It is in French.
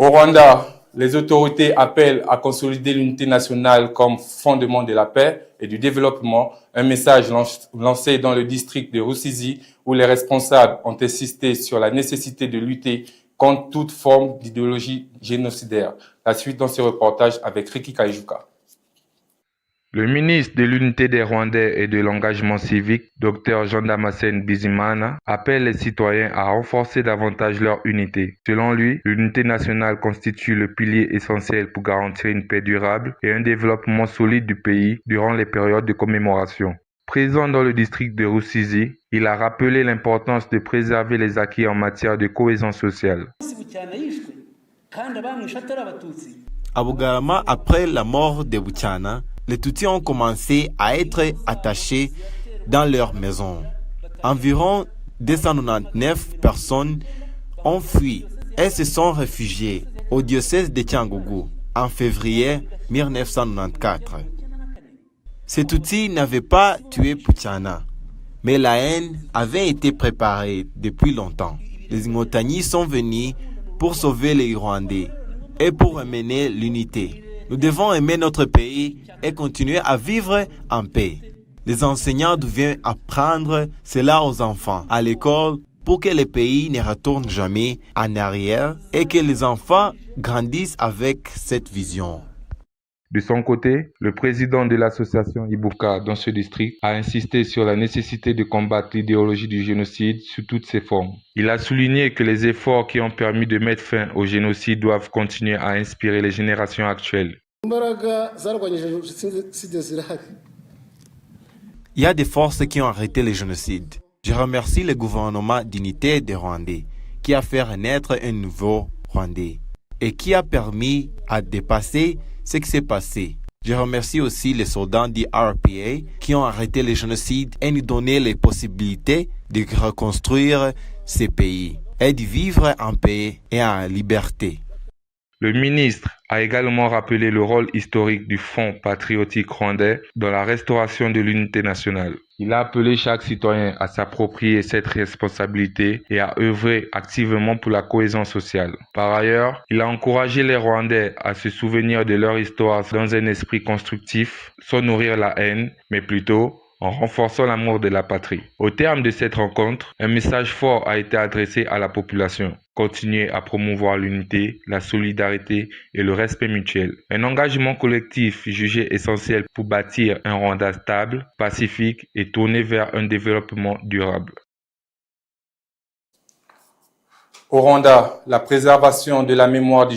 Au Rwanda, les autorités appellent à consolider l'unité nationale comme fondement de la paix et du développement. Un message lancé dans le district de Rusizi où les responsables ont insisté sur la nécessité de lutter contre toute forme d'idéologie génocidaire. La suite dans ce reportage avec Riki Kaijuka. Le ministre de l'Unité des Rwandais et de l'Engagement civique, Dr Jean-Damascène Bizimana, appelle les citoyens à renforcer davantage leur unité. Selon lui, l'unité nationale constitue le pilier essentiel pour garantir une paix durable et un développement solide du pays durant les périodes de commémoration. Présent dans le district de Rusizi, il a rappelé l'importance de préserver les acquis en matière de cohésion sociale. À Bugarama, après la mort de Buchana, les Tutsis ont commencé à être attachés dans leur maison. Environ 299 personnes ont fui et se sont réfugiées au diocèse de Cyangugu en février 1994. Ces Tutsis n'avaient pas tué Buchana, mais la haine avait été préparée depuis longtemps. Les Ingotanyi sont venus pour sauver les Rwandais et pour amener l'unité. Nous devons aimer notre pays et continuer à vivre en paix. Les enseignants doivent apprendre cela aux enfants à l'école pour que le pays ne retourne jamais en arrière et que les enfants grandissent avec cette vision. De son côté, le président de l'association Ibuka dans ce district a insisté sur la nécessité de combattre l'idéologie du génocide sous toutes ses formes. Il a souligné que les efforts qui ont permis de mettre fin au génocide doivent continuer à inspirer les générations actuelles. Il y a des forces qui ont arrêté le génocide. Je remercie le gouvernement d'unité des Rwandais qui a fait renaître un nouveau Rwandais et qui a permis à dépasser ce qui s'est passé. Je remercie aussi les soldats du RPA qui ont arrêté le génocide et nous donné les possibilités de reconstruire ces pays et de vivre en paix et en liberté. Le ministre a également rappelé le rôle historique du Fonds patriotique rwandais dans la restauration de l'unité nationale. Il a appelé chaque citoyen à s'approprier cette responsabilité et à œuvrer activement pour la cohésion sociale. Par ailleurs, il a encouragé les Rwandais à se souvenir de leur histoire dans un esprit constructif, sans nourrir la haine, mais plutôt en renforçant l'amour de la patrie. Au terme de cette rencontre, un message fort a été adressé à la population. Continuer à promouvoir l'unité, la solidarité et le respect mutuel. Un engagement collectif jugé essentiel pour bâtir un Rwanda stable, pacifique et tourné vers un développement durable. Au Rwanda, la préservation de la mémoire du